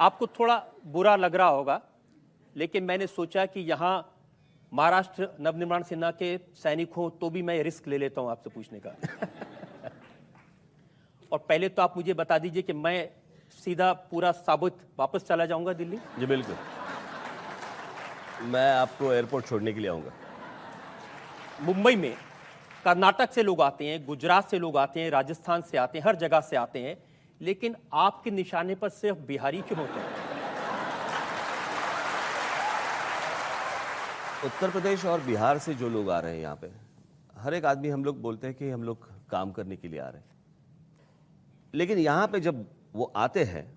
आपको थोड़ा बुरा लग रहा होगा, लेकिन मैंने सोचा कि यहाँ महाराष्ट्र नवनिर्माण सेना के सैनिक हो तो भी मैं रिस्क ले लेता हूं आपसे पूछने का। और पहले तो आप मुझे बता दीजिए कि मैं सीधा पूरा साबुत वापस चला जाऊंगा दिल्ली? जी बिल्कुल, मैं आपको एयरपोर्ट छोड़ने के लिए आऊंगा। मुंबई में कर्नाटक से लोग आते हैं, गुजरात से लोग आते हैं, राजस्थान से आते हैं, हर जगह से आते हैं, लेकिन आपके निशाने पर सिर्फ बिहारी क्यों होते हैं? उत्तर प्रदेश और बिहार से जो लोग आ रहे हैं यहाँ पे, हर एक आदमी, हम लोग बोलते हैं कि हम लोग काम करने के लिए आ रहे हैं, लेकिन यहाँ पे जब वो आते हैं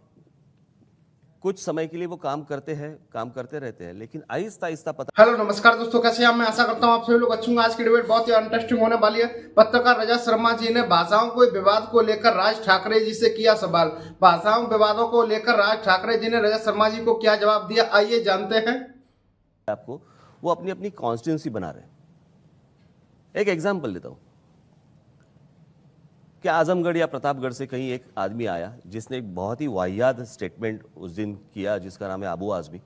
कुछ समय के लिए वो काम करते हैं, काम करते रहते हैं, लेकिन आहिस्ता आहिस्ता पता। हेलो नमस्कार दोस्तों, कैसे हैं आप? मैं आशा करता हूं आप सभी लोग अच्छे होंगे। आज की डिबेट बहुत ही इंटरेस्टिंग होने वाली है। पत्रकार रजत शर्मा जी ने भाषाओं को विवाद को लेकर राज ठाकरे जी से किया सवाल। भाषाओं विवादों को लेकर राज ठाकरे जी ने रजत शर्मा जी को क्या जवाब दिया, आइए जानते हैं। आपको वो अपनी अपनी कॉन्स्टिट्यूंसी बना रहे हैं। एक एग्जाम्पल देता हूं कि आजमगढ़ या प्रतापगढ़ से कहीं एक आदमी आया जिसने एक बहुत ही वाहियात स्टेटमेंट उस दिन किया, जिसका नाम है अबू आजमी।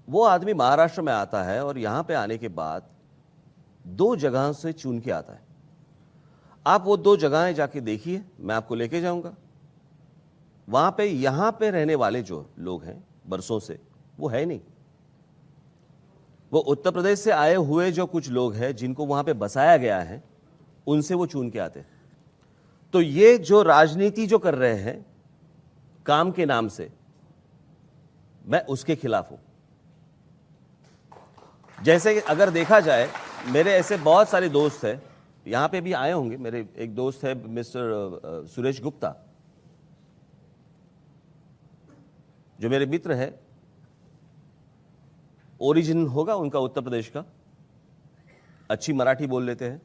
वो आदमी महाराष्ट्र में आता है और यहां पे आने के बाद दो जगहों से चुन के आता है। आप वो दो जगहें जाके देखिए, मैं आपको लेके जाऊंगा। वहां पे यहां पे रहने वाले जो लोग हैं बरसों से, वो है नहीं। वो उत्तर प्रदेश से आए हुए जो कुछ लोग हैं जिनको वहां पे बसाया गया है, उनसे वो चुन के आते हैं। तो ये जो राजनीति जो कर रहे हैं काम के नाम से, मैं उसके खिलाफ हूं। जैसे कि अगर देखा जाए, मेरे ऐसे बहुत सारे दोस्त हैं, यहां पे भी आए होंगे। मेरे एक दोस्त है मिस्टर सुरेश गुप्ता, जो मेरे मित्र है। ओरिजिन होगा उनका उत्तर प्रदेश का, अच्छी मराठी बोल लेते हैं,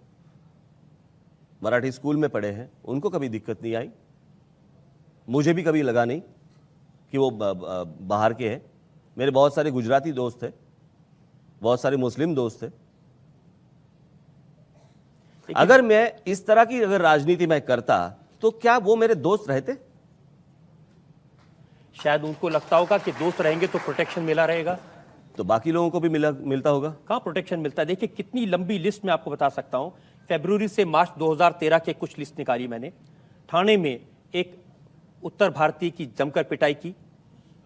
मराठी स्कूल में पढ़े हैं, उनको कभी दिक्कत नहीं आई। मुझे भी कभी लगा नहीं कि वो बाहर के हैं। मेरे बहुत सारे गुजराती दोस्त थे, बहुत सारे मुस्लिम दोस्त थे। अगर मैं इस तरह की अगर राजनीति में करता तो क्या वो मेरे दोस्त रहते? शायद उनको लगता होगा कि दोस्त रहेंगे तो प्रोटेक्शन मिला रहेगा, तो बाकी लोगों को भी मिलता होगा। कहाँ प्रोटेक्शन मिलता है? देखिए कितनी लंबी लिस्ट मैं आपको बता सकता हूं। फरवरी से मार्च 2013 के कुछ लिस्ट निकाली मैंने। ठाणे में एक उत्तर भारतीय की जमकर पिटाई की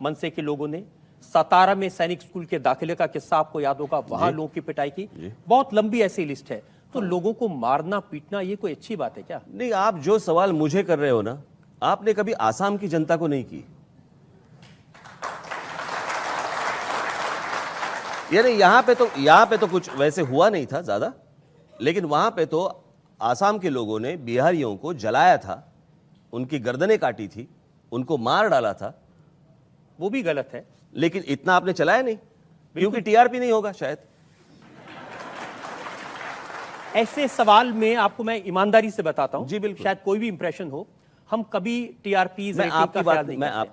मनसे के लोगों ने। सतारा में सैनिक स्कूल के दाखिले का किस्सा आपको याद होगा, वहां लोगों की पिटाई की। बहुत लंबी ऐसी लिस्ट है। तो लोगों को मारना पीटना ये कोई अच्छी बात है क्या? नहीं, आप जो सवाल मुझे कर रहे हो ना, आपने कभी आसाम की जनता को नहीं की। यानी यहाँ पे तो कुछ वैसे हुआ नहीं था ज्यादा, लेकिन वहां पे तो आसाम के लोगों ने बिहारियों को जलाया था, उनकी गर्दनें काटी थी, उनको मार डाला था। वो भी गलत है, लेकिन इतना आपने चलाया नहीं, क्योंकि टीआरपी नहीं होगा शायद। ऐसे सवाल में आपको मैं ईमानदारी से बताता हूं, जी बिल्कुल, शायद कोई भी इंप्रेशन हो, हम कभी टीआरपी मैं आपकी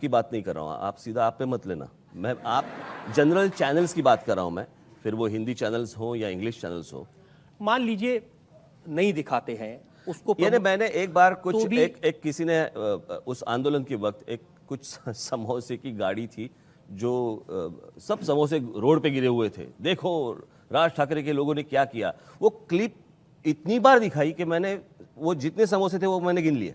बात नहीं कर रहा हूं। आप सीधा आप पे मत लेना। आप जनरल चैनल्स की बात कर रहा हूं मैं, फिर वो हिंदी चैनल्स हो या इंग्लिश चैनल्स हो। मान लीजिए नहीं दिखाते हैं उसको। यानी मैंने एक बार कुछ तो एक किसी ने उस आंदोलन के वक्त एक कुछ समोसे की गाड़ी थी, जो सब समोसे रोड पे गिरे हुए थे, देखो राज ठाकरे के लोगों ने क्या किया। वो क्लिप इतनी बार दिखाई कि मैंने वो जितने समोसे थे वो मैंने गिन लिए।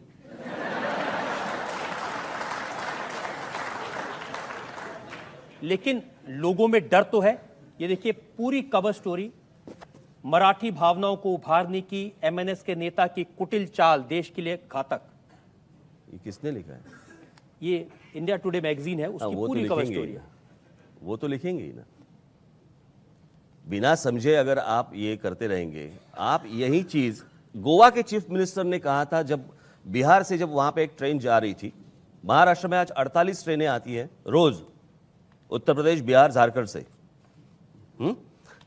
लेकिन लोगों में डर तो है। ये देखिए पूरी कवर स्टोरी, मराठी भावनाओं को उभारने की एमएनएस के नेता की कुटिल चाल देश के लिए घातक। ये किसने लिखा है? ये इंडिया टुडे मैगजीन है, उसकी पूरी कवर स्टोरी है। वो तो लिखेंगे ही ना। बिना समझे अगर आप ये करते रहेंगे। आप यही चीज गोवा के चीफ मिनिस्टर ने कहा था, जब बिहार से जब वहां पे एक ट्रेन जा रही थी। महाराष्ट्र में आज 48 ट्रेनें आती हैं रोज, उत्तर प्रदेश, बिहार, झारखंड से।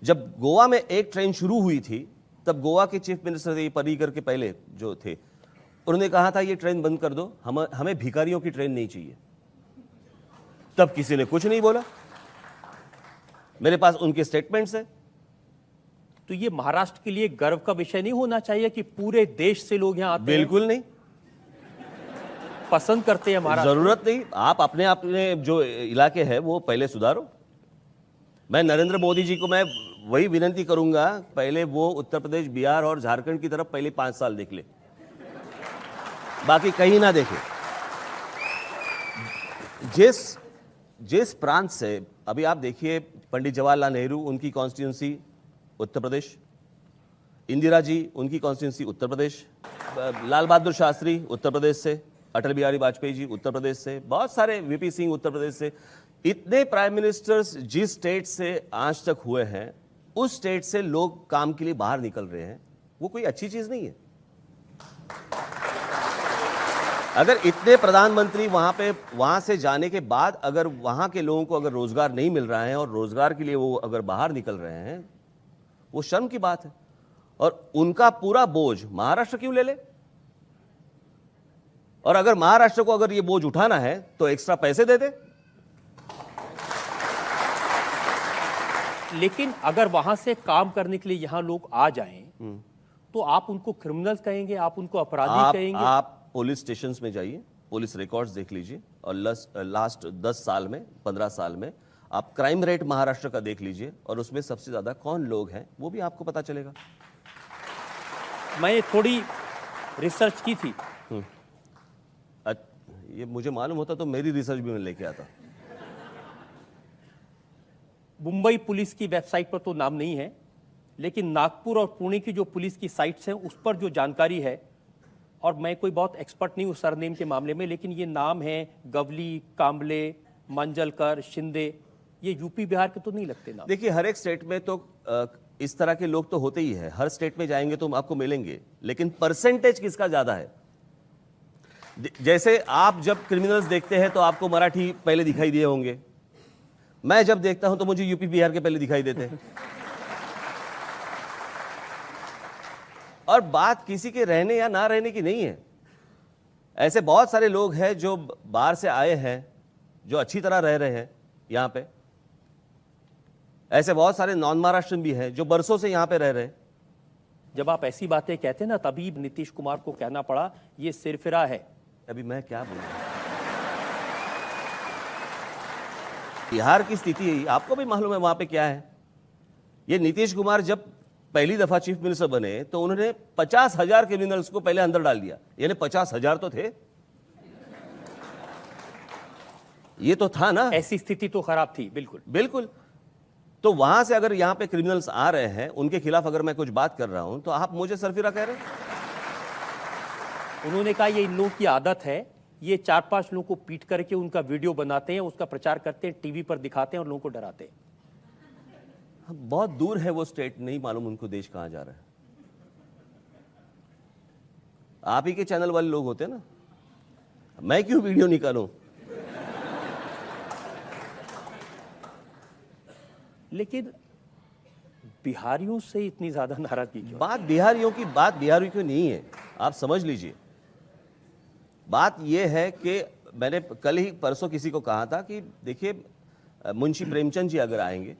जब गोवा में एक ट्रेन शुरू हुई थी, तब गोवा के चीफ मिनिस्टर थे, पर्रिकर के पहले जो थे, उन्होंने कहा था ये ट्रेन बंद कर दो, हमें भिखारियों की ट्रेन नहीं चाहिए। तब किसी ने कुछ नहीं बोला। मेरे पास उनके स्टेटमेंट्स हैं। तो ये महाराष्ट्र के लिए गर्व का विषय नहीं होना चाहिए कि पूरे देश से लोग यहां आते हैं? बिल्कुल नहीं। पसंद करते हैं महाराष्ट्र। जरूरत नहीं, आप अपने अपने जो इलाके है वो पहले सुधारो। मैं नरेंद्र मोदी जी को मैं वही विनती करूंगा, पहले वो उत्तर प्रदेश, बिहार और झारखंड की तरफ पहले 5 साल देख ले, बाकी कहीं ना देखे। जिस प्रांत से अभी आप देखिए, पंडित जवाहरलाल नेहरू उनकी कॉन्स्टिट्यूंसी उत्तर प्रदेश, इंदिरा जी उनकी कॉन्स्टिट्यूंसी उत्तर प्रदेश, लाल बहादुर शास्त्री उत्तर प्रदेश से, अटल बिहारी वाजपेयी जी उत्तर प्रदेश से, बहुत सारे वीपी सिंह उत्तर प्रदेश से। इतने प्राइम मिनिस्टर्स जिस स्टेट से आज तक हुए हैं, उस स्टेट से लोग काम के लिए बाहर निकल रहे हैं, वो कोई अच्छी चीज नहीं है। अगर इतने प्रधानमंत्री वहां से जाने के बाद अगर वहां के लोगों को अगर रोजगार नहीं मिल रहा है और रोजगार के लिए वो अगर बाहर निकल रहे हैं, वो शर्म की बात है। और उनका पूरा बोझ महाराष्ट्र क्यों ले ले? और अगर महाराष्ट्र को अगर ये बोझ उठाना है तो एक्स्ट्रा पैसे दे दे। लेकिन अगर वहां से काम करने के लिए यहां लोग आ जाएं, तो आप उनको क्रिमिनल्स कहेंगे, आप उनको अपराधी कहेंगे? आप पुलिस स्टेशंस में जाइए, पुलिस रिकॉर्ड्स देख लीजिए, और लास्ट 10 साल में, 15 साल में आप क्राइम रेट महाराष्ट्र का देख लीजिए, और उसमें सबसे ज्यादा कौन लोग हैं वो भी आपको पता चलेगा। मैं थोड़ी रिसर्च की थी। ये मुझे मालूम होता तो मेरी रिसर्च भी मैं लेके आता। मुंबई पुलिस की वेबसाइट पर तो नाम नहीं है, लेकिन नागपुर और पुणे की जो पुलिस की साइट्स हैं उस पर जो जानकारी है, और मैं कोई बहुत एक्सपर्ट नहीं हूँ सरनेम के मामले में, लेकिन ये नाम है गवली, कांबले, मांजलकर, शिंदे, ये यूपी बिहार के तो नहीं लगते नाम। देखिए, हर एक स्टेट में तो इस तरह के लोग तो होते ही है, हर स्टेट में जाएंगे तो आपको मिलेंगे, लेकिन परसेंटेज किसका ज्यादा है? जैसे आप जब क्रिमिनल्स देखते हैं तो आपको मराठी पहले दिखाई दिए होंगे, मैं जब देखता हूं तो मुझे यूपी बिहार के पहले दिखाई देते हैं। और बात किसी के रहने या ना रहने की नहीं है। ऐसे बहुत सारे लोग हैं जो बाहर से आए हैं, जो अच्छी तरह रह रहे हैं यहां पे। ऐसे बहुत सारे नॉन महाराष्ट्रन भी हैं जो बरसों से यहां पे रह रहे हैं। जब आप ऐसी बातें कहते हैं ना, तभी नीतीश कुमार को कहना पड़ा ये सिरफिरा है। अभी मैं क्या बोलूं? बिहार की स्थिति है, आपको भी मालूम है वहां पे क्या है। ये नीतीश कुमार जब पहली दफा चीफ मिनिस्टर बने तो उन्होंने 50,000 क्रिमिनल्स को पहले अंदर डाल दिया, यानी 50,000 तो थे, ये तो था ना। ऐसी स्थिति तो खराब थी, बिल्कुल बिल्कुल। तो वहां से अगर यहां पे क्रिमिनल्स आ रहे हैं, उनके खिलाफ अगर मैं कुछ बात कर रहा हूं तो आप मुझे सरफिरा कह रहे हैं। उन्होंने कहा ये इन लोगों की आदत है, ये 4-5 लोगों को पीट करके उनका वीडियो बनाते हैं, उसका प्रचार करते हैं, टीवी पर दिखाते हैं और लोगों को डराते हैं। बहुत दूर है वो स्टेट, नहीं मालूम उनको देश कहां जा रहा है। आप ही के चैनल वाले लोग होते हैं ना, मैं क्यों वीडियो निकालूं? लेकिन बिहारियों से इतनी ज्यादा नाराजगी क्यों? बात बिहारियों की नहीं है, आप समझ लीजिए। बात यह है कि मैंने कल ही परसों किसी को कहा था कि देखिए, मुंशी प्रेमचंद जी अगर आएंगे,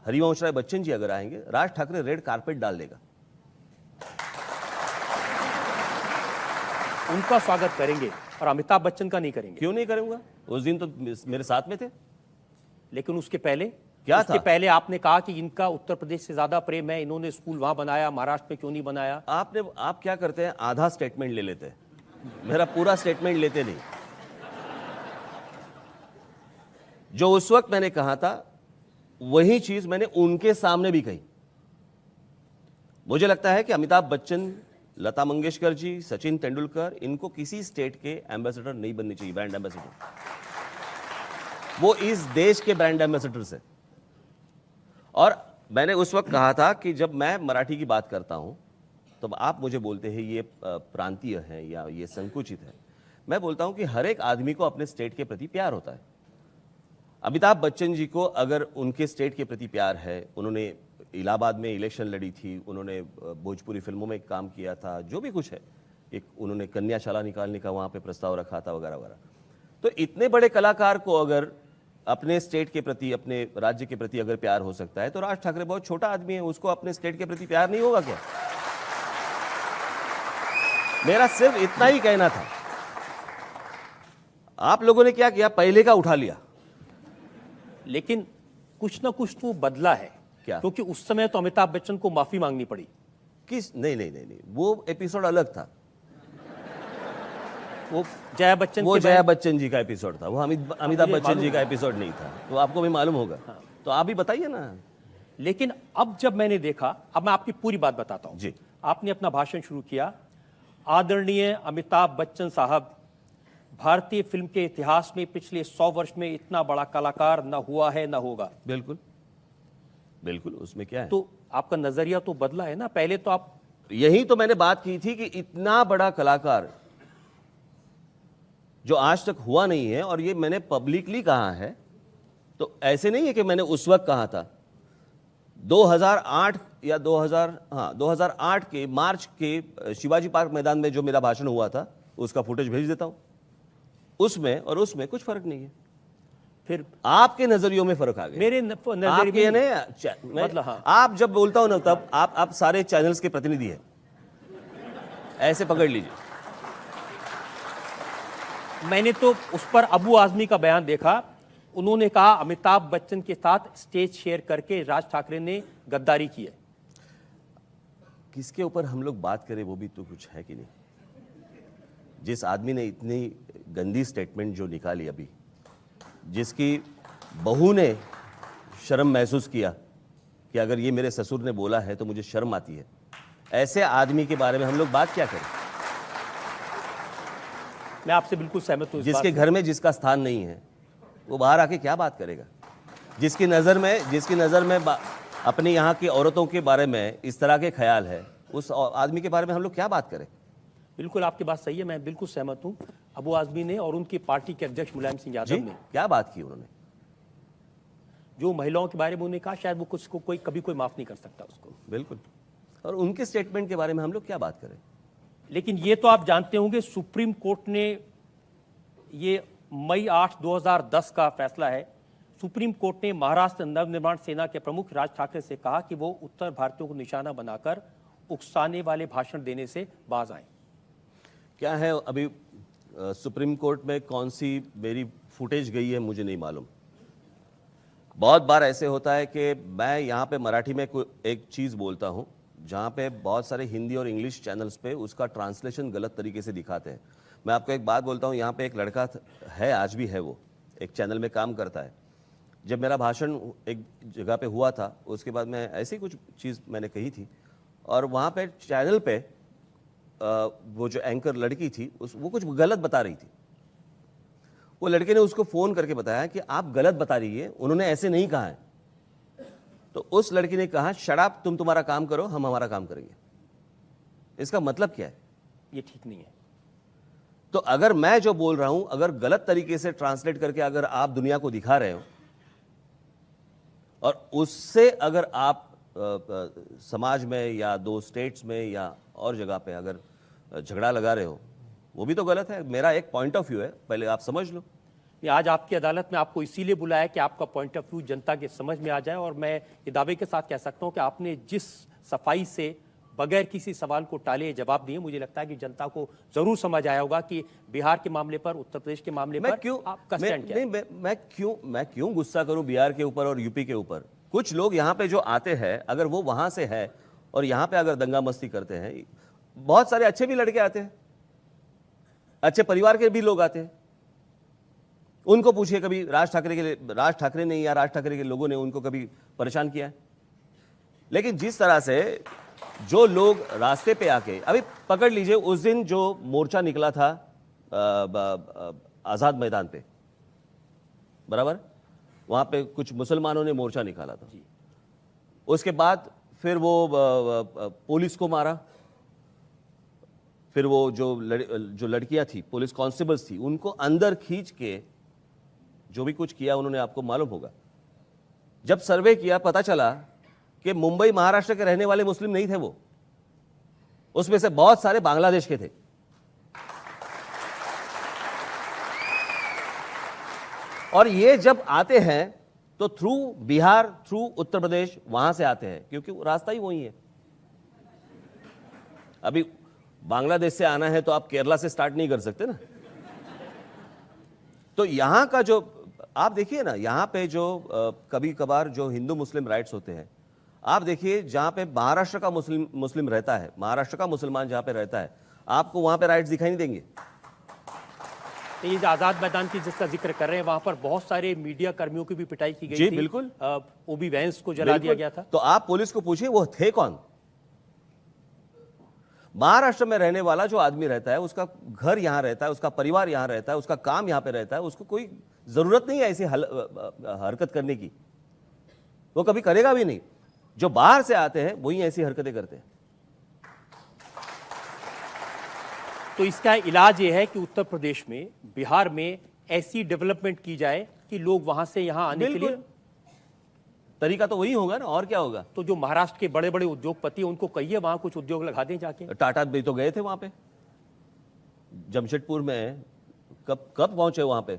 हरिवंश राय बच्चन जी अगर आएंगे, राज ठाकरे रेड कारपेट डाल देगा। उनका स्वागत करेंगे और अमिताभ बच्चन का नहीं करेंगे। क्यों नहीं करूंगा? उस दिन तो मेरे साथ में थे। लेकिन उसके पहले क्या उसके था? पहले आपने कहा कि इनका उत्तर प्रदेश से ज्यादा प्रेम है, इन्होंने स्कूल वहां बनाया, महाराष्ट्र में क्यों नहीं बनाया? आप क्या करते हैं, आधा स्टेटमेंट ले लेते हैं, मेरा पूरा स्टेटमेंट लेते नहीं। जो उस वक्त मैंने कहा था वही चीज मैंने उनके सामने भी कही। मुझे लगता है कि अमिताभ बच्चन, लता मंगेशकर जी, सचिन तेंदुलकर, इनको किसी स्टेट के एम्बेसडर नहीं बनने चाहिए, ब्रांड एम्बेसडर। वो इस देश के ब्रांड एम्बेसडर से। और मैंने उस वक्त कहा था कि जब मैं मराठी की बात करता हूं तो आप मुझे बोलते हैं ये प्रांतीय है या ये संकुचित है। मैं बोलता हूं कि हर एक आदमी को अपने स्टेट के प्रति प्यार होता है। अमिताभ बच्चन जी को अगर उनके स्टेट के प्रति प्यार है, उन्होंने इलाहाबाद में इलेक्शन लड़ी थी, उन्होंने भोजपुरी फिल्मों में काम किया था, जो भी कुछ है, एक उन्होंने कन्याशाला निकालने का वहाँ पे प्रस्ताव रखा था वगैरह वगैरह। तो इतने बड़े कलाकार को अगर अपने स्टेट के प्रति, अपने राज्य के प्रति अगर प्यार हो सकता है, तो राज ठाकरे बहुत छोटा आदमी है, उसको अपने स्टेट के प्रति प्यार नहीं होगा क्या? मेरा सिर्फ इतना ही कहना था। आप लोगों ने क्या किया, पहले का उठा लिया। लेकिन कुछ ना कुछ तो बदला है क्या? क्योंकि उस समय तो अमिताभ बच्चन को माफी मांगनी पड़ी। किस? नहीं नहीं नहीं नहीं, वो एपिसोड अलग था। वो जया बच्चन वो के जया बयान- बच्चन जी का एपिसोड था, वो अमिताभ मुझे बच्चन जी मालूम का एपिसोड नहीं था, तो आपको भी मालूम होगा। तो आप भी बताइए ना। लेकिन अब जब मैंने देखा, अब मैं आपकी पूरी बात बताता हूं। जी। आपने अपना भाषण शुरू किया, आदरणीय अमिताभ बच्चन साहब, भारतीय फिल्म के इतिहास में पिछले 100 वर्ष में इतना बड़ा कलाकार न हुआ है न होगा। बिल्कुल बिल्कुल, उसमें क्या है? तो आपका नजरिया तो बदला है ना। पहले तो आप, यही तो मैंने बात की थी कि इतना बड़ा कलाकार जो आज तक हुआ नहीं है, और ये मैंने पब्लिकली कहा है, तो ऐसे नहीं है कि मैंने उस वक्त कहा था। 2008 या 2008 के मार्च के शिवाजी पार्क मैदान में जो मेरा भाषण हुआ था, उसका फुटेज भेज देता हूं। उसमें और उसमें कुछ फर्क नहीं है। फिर आपके नजरियों में फर्क आ गया। मेरे नजरिए आपके में मतलब हाँ। आप जब बोलता हूं ना, तब आप सारे चैनल्स के प्रतिनिधि हैं, ऐसे पकड़ लीजिए। मैंने तो उस पर अबू आजमी का बयान देखा। उन्होंने कहा अमिताभ बच्चन के साथ स्टेज शेयर करके राज ठाकरे ने गद्दारी की है। किसके ऊपर हम लोग बात करें, वो भी तो कुछ है कि नहीं। जिस आदमी ने इतनी गंदी स्टेटमेंट जो निकाली अभी, जिसकी बहू ने शर्म महसूस किया कि अगर ये मेरे ससुर ने बोला है तो मुझे शर्म आती है, ऐसे आदमी के बारे में हम लोग बात क्या करें? मैं आपसे बिल्कुल सहमत हूं इस जिसके बात घर में जिसका स्थान नहीं है, वो बाहर आके क्या बात करेगा? जिसकी नज़र में अपने यहाँ की औरतों के बारे में इस तरह के ख्याल है, उस आदमी के बारे में हम लोग क्या बात करें? बिल्कुल आपकी बात सही है, मैं बिल्कुल सहमत हूं। अबू आजमी ने और उनकी पार्टी के अध्यक्ष मुलायम सिंह यादव जी, ने क्या बात की उन्होंने? जो महिलाओं के बारे में उन्होंने कहा, शायद वो कुछ को कोई कभी कोई माफ नहीं कर सकता उसको। बिल्कुल। और उनके स्टेटमेंट के बारे में हम लोग क्या बात करें? लेकिन ये तो आप जानते होंगे, सुप्रीम कोर्ट ने, ये मई 8, 2010 का फैसला है, सुप्रीम कोर्ट ने महाराष्ट्र नवनिर्माण सेना के प्रमुख राज ठाकरे से कहा कि वो उत्तर भारतीयों को निशाना बनाकर उकसाने वाले भाषण देने से बाज आए। क्या है अभी सुप्रीम कोर्ट में कौन सी मेरी फुटेज गई है मुझे नहीं मालूम। बहुत बार ऐसे होता है कि मैं यहाँ पे मराठी में एक चीज़ बोलता हूँ, जहाँ पे बहुत सारे हिंदी और इंग्लिश चैनल्स पे उसका ट्रांसलेशन गलत तरीके से दिखाते हैं। मैं आपको एक बात बोलता हूँ, यहाँ पे एक लड़का है, आज भी है, वो एक चैनल में काम करता है। जब मेरा भाषण एक जगह पे हुआ था, उसके बाद मैं ऐसी कुछ चीज़ मैंने कही थी, और वहाँ पे चैनल पे वो जो एंकर लड़की थी वो कुछ गलत बता रही थी। वो लड़के ने उसको फ़ोन करके बताया कि आप गलत बता रही है, उन्होंने ऐसे नहीं कहा है। तो उस लड़की ने कहा, शट अप, तुम तुम्हारा काम करो, हम हमारा काम करेंगे। इसका मतलब क्या है? ये ठीक नहीं है। तो अगर मैं जो बोल रहा हूं, अगर गलत तरीके से ट्रांसलेट करके अगर आप दुनिया को दिखा रहे हो, और उससे अगर आप समाज में या दो स्टेट्स में या और जगह पे अगर झगड़ा लगा रहे हो, वो भी तो गलत है। मेरा एक पॉइंट ऑफ व्यू है, पहले आप समझ लो। ये आज आपकी अदालत में आपको इसीलिए बुलाया कि आपका पॉइंट ऑफ व्यू जनता के समझ में आ जाए। और मैं ये दावे के साथ कह सकता हूं कि आपने जिस सफाई से बगैर किसी सवाल को टाले जवाब दिए, मुझे लगता है कि जनता को जरूर समझ आया होगा कि बिहार के मामले पर, उत्तर प्रदेश के मामले पर आपका स्टैंड क्या है। मैं क्यों गुस्सा करूं बिहार के ऊपर और यूपी के ऊपर? कुछ लोग यहाँ पे जो आते हैं, अगर वो वहां से है और यहाँ पे अगर दंगा मस्ती करते हैं, बहुत सारे अच्छे भी लड़के आते हैं, अच्छे परिवार के भी लोग आते हैं। उनको पूछिए, कभी राज ठाकरे ने या राज ठाकरे के लोगों ने उनको कभी परेशान किया है? लेकिन जिस तरह से जो लोग रास्ते पे आके, अभी पकड़ लीजिए, उस दिन जो मोर्चा निकला था आजाद मैदान पे, बराबर, वहां पे कुछ मुसलमानों ने मोर्चा निकाला था। उसके बाद फिर वो पुलिस को मारा, फिर वो जो लड़कियां थी, पुलिस कांस्टेबल्स थी, उनको अंदर खींच के जो भी कुछ किया उन्होंने, आपको मालूम होगा। जब सर्वे किया, पता चला कि मुंबई महाराष्ट्र के रहने वाले मुस्लिम नहीं थे वो, उसमें से बहुत सारे बांग्लादेश के थे। और ये जब आते हैं तो थ्रू बिहार, थ्रू उत्तर प्रदेश, वहां से आते हैं, क्योंकि रास्ता ही वही है। अभी बांग्लादेश से आना है तो आप केरला से स्टार्ट नहीं कर सकते ना। तो यहाँ का जो आप देखिए ना, यहाँ पे जो कभी कभार जो हिंदू मुस्लिम राइट्स होते हैं, आप देखिए जहाँ पे महाराष्ट्र का मुस्लिम रहता है, महाराष्ट्र का मुसलमान जहाँ पे रहता है, आपको वहाँ पे राइट्स दिखाई नहीं देंगे। तो ये जो आजाद मैदान की जिसका जिक्र कर रहे हैं, वहां पर बहुत सारे मीडिया कर्मियों की भी पिटाई की गई जी, थी। बिल्कुल। ओबी वैंस को जला दिया बिल्कुल। गया था। तो आप पुलिस को पूछिए वो थे कौन। महाराष्ट्र में रहने वाला जो आदमी रहता है, उसका घर यहां रहता है, उसका परिवार यहां रहता है, उसका काम यहां पे रहता है, उसको कोई जरूरत नहीं है ऐसी हरकत करने की, वो कभी करेगा भी नहीं। जो बाहर से आते हैं वही ऐसी हरकतें करते हैं। तो इसका इलाज ये है कि उत्तर प्रदेश में, बिहार में ऐसी डेवलपमेंट की जाए कि लोग वहां से यहां आने के लिए, बिल्कुल। तरीका तो वही होगा ना, और क्या होगा। तो जो महाराष्ट्र के बड़े बड़े उद्योगपति हैं, उनको कहिए वहां कुछ उद्योग लगा दें जाके। टाटा भी तो गए थे वहां पे, जमशेदपुर में कब पहुंचे वहां पे।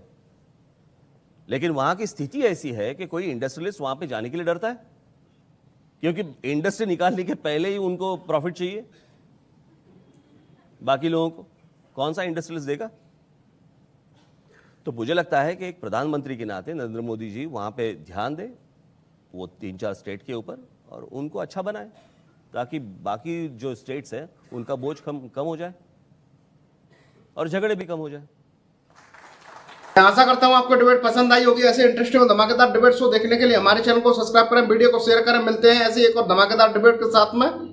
लेकिन वहां की स्थिति ऐसी है कि कोई इंडस्ट्रियलिस्ट वहां पे जाने के लिए डरता है, क्योंकि इंडस्ट्री निकालने के पहले ही उनको प्रॉफिट चाहिए। बाकी लोगों को कौन सा इंडस्ट्रियलिस्ट देगा। तो मुझे लगता है कि एक प्रधानमंत्री के नाते नरेंद्र मोदी जी वहां पे ध्यान दें, वो 3-4 स्टेट के ऊपर, और उनको अच्छा बनाए, ताकि बाकी जो स्टेट्स हैं उनका बोझ कम हो जाए और झगड़े भी कम हो जाए। मैं आशा करता हूं आपको डिबेट पसंद आई होगी। ऐसे इंटरेस्टिंग और धमाकेदार डिबेट शो देखने के लिए हमारे चैनल को सब्सक्राइब करें, वीडियो को शेयर करें। मिलते हैं ऐसे एक और धमाकेदार डिबेट के साथ में।